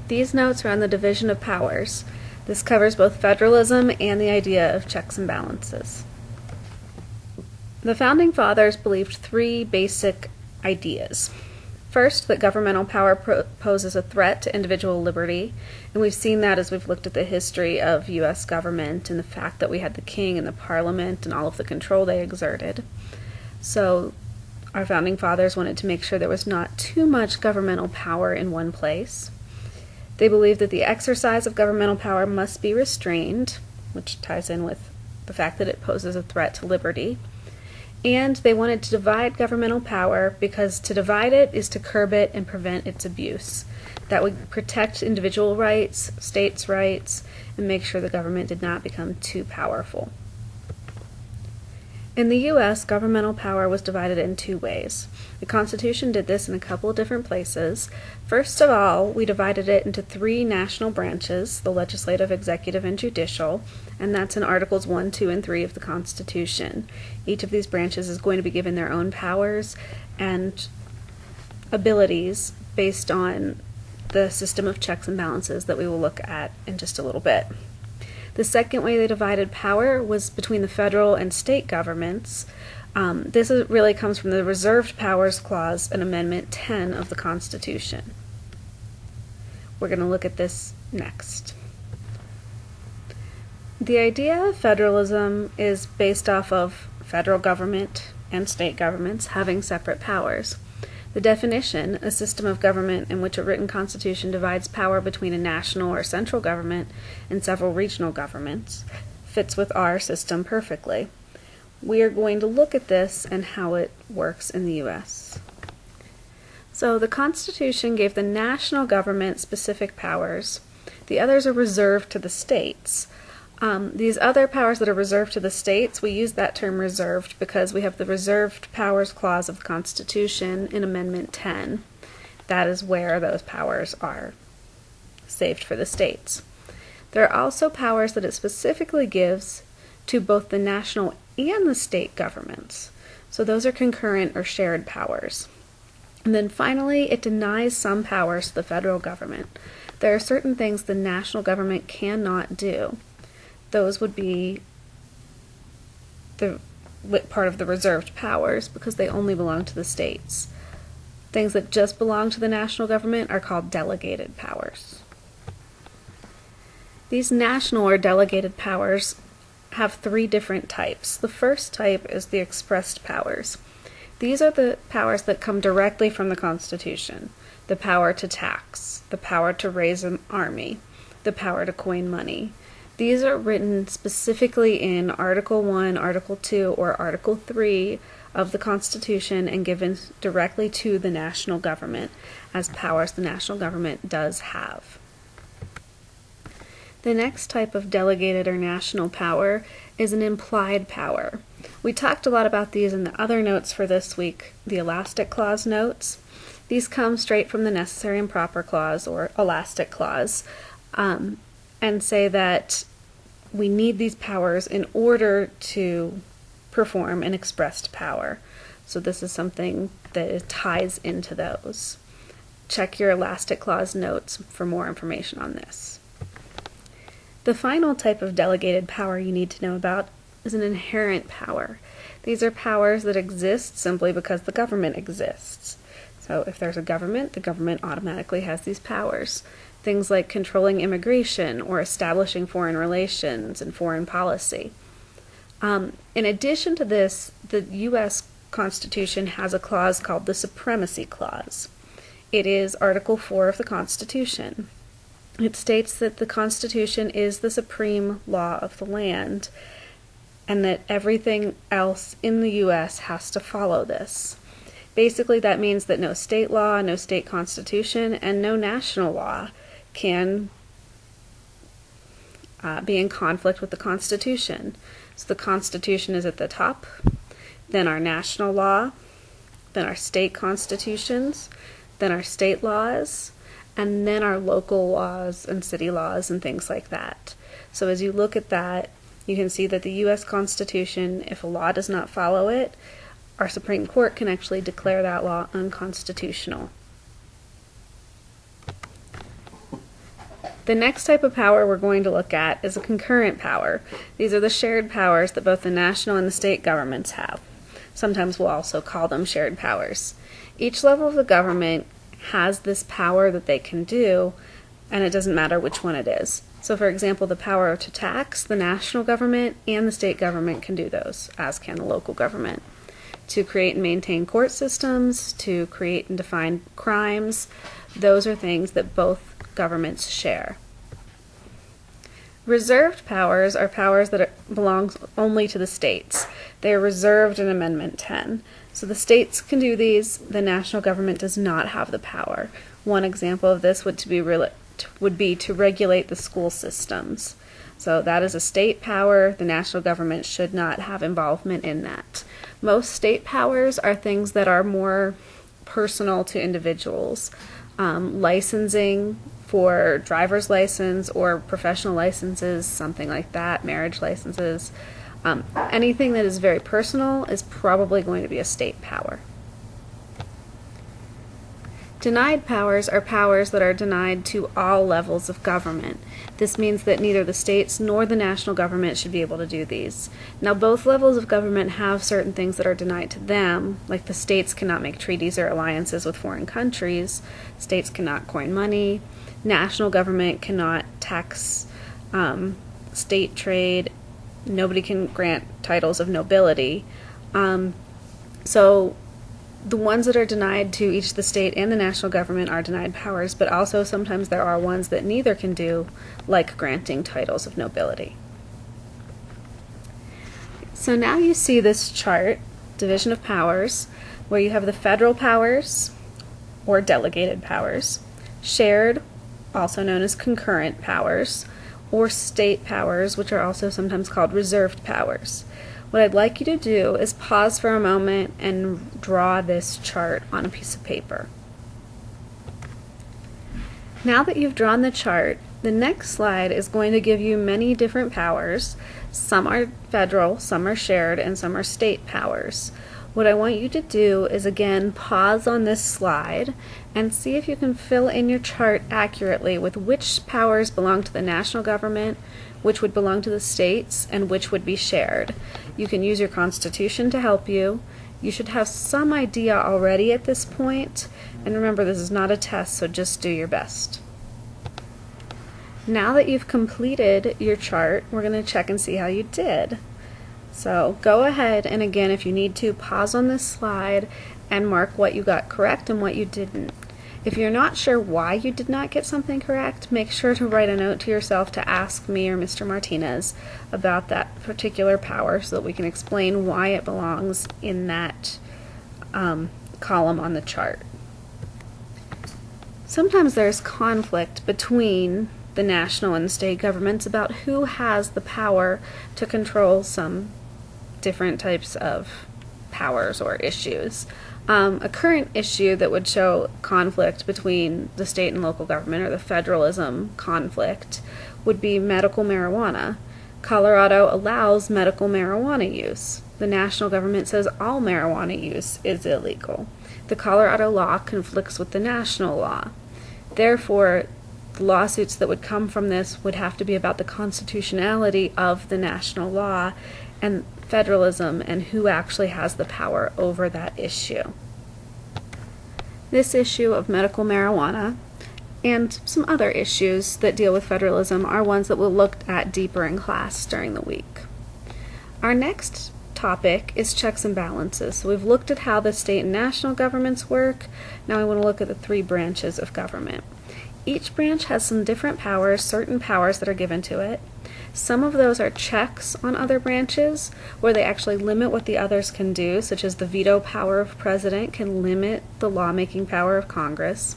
These notes are on the division of powers. This covers both federalism and the idea of checks and balances. The Founding Fathers believed three basic ideas. First, that governmental power poses a threat to individual liberty, and we've seen that as we've looked at the history of U.S. government and the fact that we had the king and the parliament and all of the control they exerted. So our Founding Fathers wanted to make sure there was not too much governmental power in one place. They believed that the exercise of governmental power must be restrained, which ties in with the fact that it poses a threat to liberty. And they wanted to divide governmental power because to divide it is to curb it and prevent its abuse. That would protect individual rights, states' rights, and make sure the government did not become too powerful. In the U.S., governmental power was divided in two ways. The Constitution did this in a couple of different places. First of all, we divided it into three national branches, the legislative, executive, and judicial, and that's in Articles 1, 2, and 3 of the Constitution. Each of these branches is going to be given their own powers and abilities based on the system of checks and balances that we will look at in just a little bit. The second way they divided power was between the federal and state governments. This really comes from the Reserved Powers Clause in Amendment 10 of the Constitution. We're going to look at this next. The idea of federalism is based off of federal government and state governments having separate powers. The definition, a system of government in which a written constitution divides power between a national or central government and several regional governments, fits with our system perfectly. We are going to look at this and how it works in the U.S. So the Constitution gave the national government specific powers. The others are reserved to the states. These other powers that are reserved to the states, we use that term reserved because we have the Reserved Powers Clause of the Constitution in Amendment 10. That is where those powers are saved for the states. There are also powers that it specifically gives to both the national and the state governments. So those are concurrent or shared powers. And then finally, it denies some powers to the federal government. There are certain things the national government cannot do. Those would be the part of the reserved powers because they only belong to the states. Things that just belong to the national government are called delegated powers. These national or delegated powers have three different types. The first type is the expressed powers. These are the powers that come directly from the Constitution. The power to tax, the power to raise an army, the power to coin money. These are written specifically in Article 1, Article 2, or Article 3 of the Constitution and given directly to the national government as powers the national government does have. The next type of delegated or national power is an implied power. We talked a lot about these in the other notes for this week, the Elastic Clause notes. These come straight from the Necessary and Proper Clause, or Elastic Clause, and say that we need these powers in order to perform an expressed power. So this is something that ties into those. Check your Elastic Clause notes for more information on this. The final type of delegated power you need to know about is an inherent power. These are powers that exist simply because the government exists. So if there's a government, the government automatically has these powers. Things like controlling immigration or establishing foreign relations and foreign policy. In addition to this, the U.S. Constitution has a clause called the Supremacy Clause. It is Article 4 of the Constitution. It states that the Constitution is the supreme law of the land and that everything else in the U.S. has to follow this. Basically, that means that no state law, no state constitution, and no national law can be in conflict with the Constitution. So the Constitution is at the top, then our national law, then our state constitutions, then our state laws, and then our local laws and city laws and things like that. So as you look at that, you can see that the U.S. Constitution, if a law does not follow it, our Supreme Court can actually declare that law unconstitutional. The next type of power we're going to look at is a concurrent power. These are the shared powers that both the national and the state governments have. Sometimes we'll also call them shared powers. Each level of the government has this power that they can do, and it doesn't matter which one it is. So for example, the power to tax, the national government and the state government can do those, as can the local government. To create and maintain court systems, to create and define crimes, those are things that both governments share. Reserved powers are powers that belong only to the states. They are reserved in Amendment 10. So the states can do these, the national government does not have the power. One example of this would be to regulate the school systems. So that is a state power. The national government should not have involvement in that. Most state powers are things that are more personal to individuals. Licensing for driver's license or professional licenses, something like that, marriage licenses. Anything that is very personal is probably going to be a state power. Denied powers are powers that are denied to all levels of government. This means that neither the states nor the national government should be able to do these. Now, both levels of government have certain things that are denied to them, like the states cannot make treaties or alliances with foreign countries, states cannot coin money, national government cannot tax state trade, nobody can grant titles of nobility. So the ones that are denied to each the state and the national government are denied powers, but also sometimes there are ones that neither can do, like granting titles of nobility. So now you see this chart, division of powers, where you have the federal powers, or delegated powers, shared, also known as concurrent powers, or state powers, which are also sometimes called reserved powers. What I'd like you to do is pause for a moment and draw this chart on a piece of paper. Now that you've drawn the chart, the next slide is going to give you many different powers. Some are federal, some are shared, and some are state powers. What I want you to do is again pause on this slide and see if you can fill in your chart accurately with which powers belong to the national government, which would belong to the states, and which would be shared. You can use your Constitution to help you. You should have some idea already at this point, and remember this is not a test, so just do your best. Now that you've completed your chart, we're going to check and see how you did. So go ahead and again, if you need to, pause on this slide and mark what you got correct and what you didn't. If you're not sure why you did not get something correct, make sure to write a note to yourself to ask me or Mr. Martinez about that particular power so that we can explain why it belongs in that column on the chart. Sometimes there's conflict between the national and the state governments about who has the power to control some different types of powers or issues. A current issue that would show conflict between the state and local government, or the federalism conflict, would be medical marijuana. Colorado allows medical marijuana use. The national government says all marijuana use is illegal. The Colorado law conflicts with the national law. Therefore, the lawsuits that would come from this would have to be about the constitutionality of the national law and federalism and who actually has the power over that issue. This issue of medical marijuana and some other issues that deal with federalism are ones that we'll look at deeper in class during the week. Our next topic is checks and balances. So we've looked at how the state and national governments work. Now we want to look at the three branches of government. Each branch has some different powers, certain powers that are given to it. Some of those are checks on other branches, where they actually limit what the others can do, such as the veto power of president can limit the lawmaking power of Congress.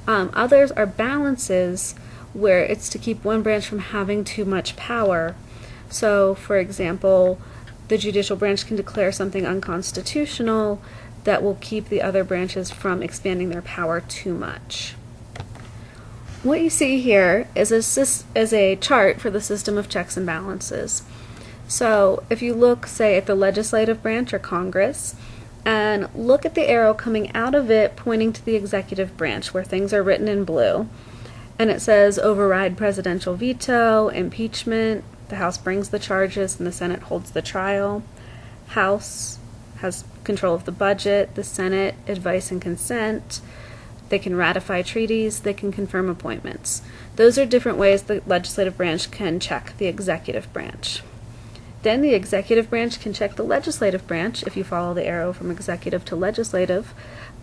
Others are balances, where it's to keep one branch from having too much power. So, for example, the judicial branch can declare something unconstitutional that will keep the other branches from expanding their power too much. What you see here is a chart for the system of checks and balances. So if you look, say, at the legislative branch or Congress, and look at the arrow coming out of it pointing to the executive branch where things are written in blue, And it says override presidential veto, impeachment, the House brings the charges and the Senate holds the trial. House has control of the budget, the Senate advice and consent. They can ratify treaties, they can confirm appointments. Those are different ways the legislative branch can check the executive branch. Then the executive branch can check the legislative branch, if you follow the arrow from executive to legislative,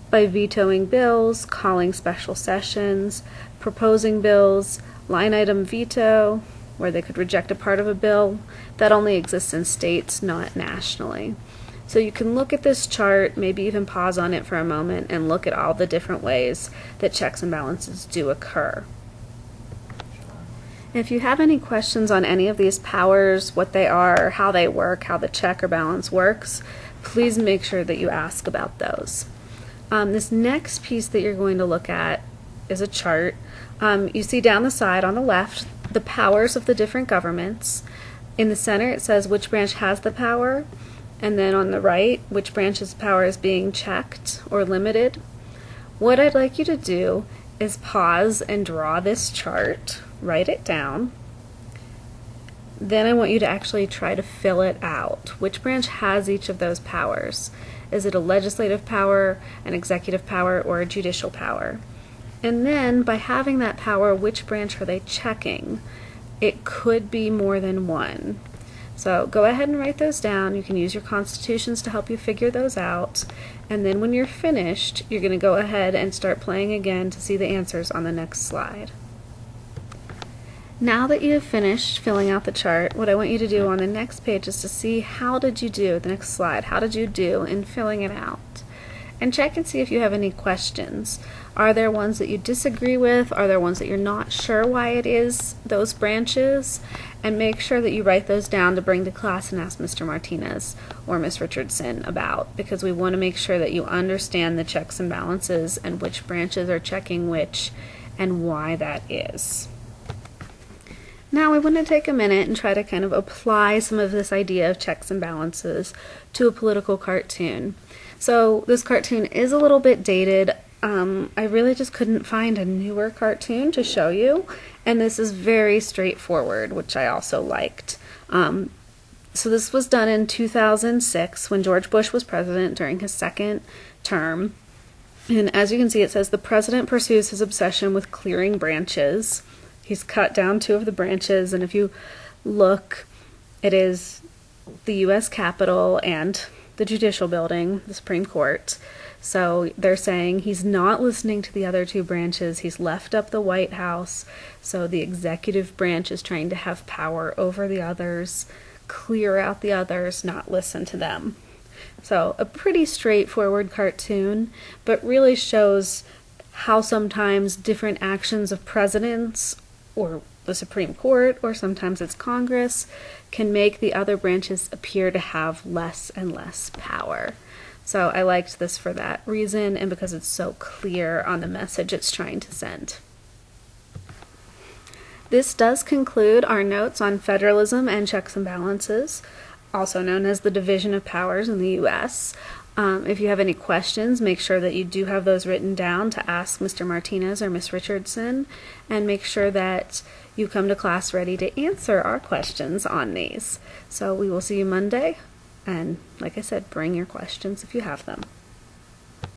by vetoing bills, calling special sessions, proposing bills, line item veto, where they could reject a part of a bill. That only exists in states, not nationally. So you can look at this chart, maybe even pause on it for a moment, and look at all the different ways that checks and balances do occur. If you have any questions on any of these powers, what they are, how they work, how the check or balance works, please make sure that you ask about those. This next piece that you're going to look at is a chart. You see down the side on the left the powers of the different governments. In the center it says which branch has the power, and then on the right which branch's power is being checked or limited. What I'd like you to do is pause and draw this chart, write it down. Then I want you to actually try to fill it out. Which branch has each of those powers? Is it a legislative power, an executive power, or a judicial power? And then, by having that power, which branch are they checking? It could be more than one. So go ahead and write those down. You can use your constitutions to help you figure those out. And then when you're finished, you're going to go ahead and start playing again to see the answers on the next slide. Now that you have finished filling out the chart, what I want you to do on the next page is to see how did you do, the next slide, how did you do in filling it out? And check and see if you have any questions. Are there ones that you disagree with? Are there ones that you're not sure why it is those branches? And make sure that you write those down to bring to class and ask Mr. Martinez or Ms. Richardson about, because we want to make sure that you understand the checks and balances and which branches are checking which and why that is. Now we want to take a minute and try to kind of apply some of this idea of checks and balances to a political cartoon. So this cartoon is a little bit dated. I really just couldn't find a newer cartoon to show you, and this is very straightforward, which I also liked. So this was done in 2006 when George Bush was president during his second term. And as you can see, it says the president pursues his obsession with clearing branches. He's cut down two of the branches, and if you look, it is the U.S. Capitol and the Judicial Building, the Supreme Court. So they're saying he's not listening to the other two branches. He's left up the White House. So the executive branch is trying to have power over the others, clear out the others, not listen to them. So a pretty straightforward cartoon, but really shows how sometimes different actions of presidents or the Supreme Court, or sometimes it's Congress, can make the other branches appear to have less and less power. So I liked this for that reason, and because it's so clear on the message it's trying to send. This does conclude our notes on federalism and checks and balances, also known as the division of powers in the U.S. If you have any questions, make sure that you do have those written down to ask Mr. Martinez or Ms. Richardson, and make sure that you come to class ready to answer our questions on these. So we will see you Monday, and like I said, bring your questions if you have them.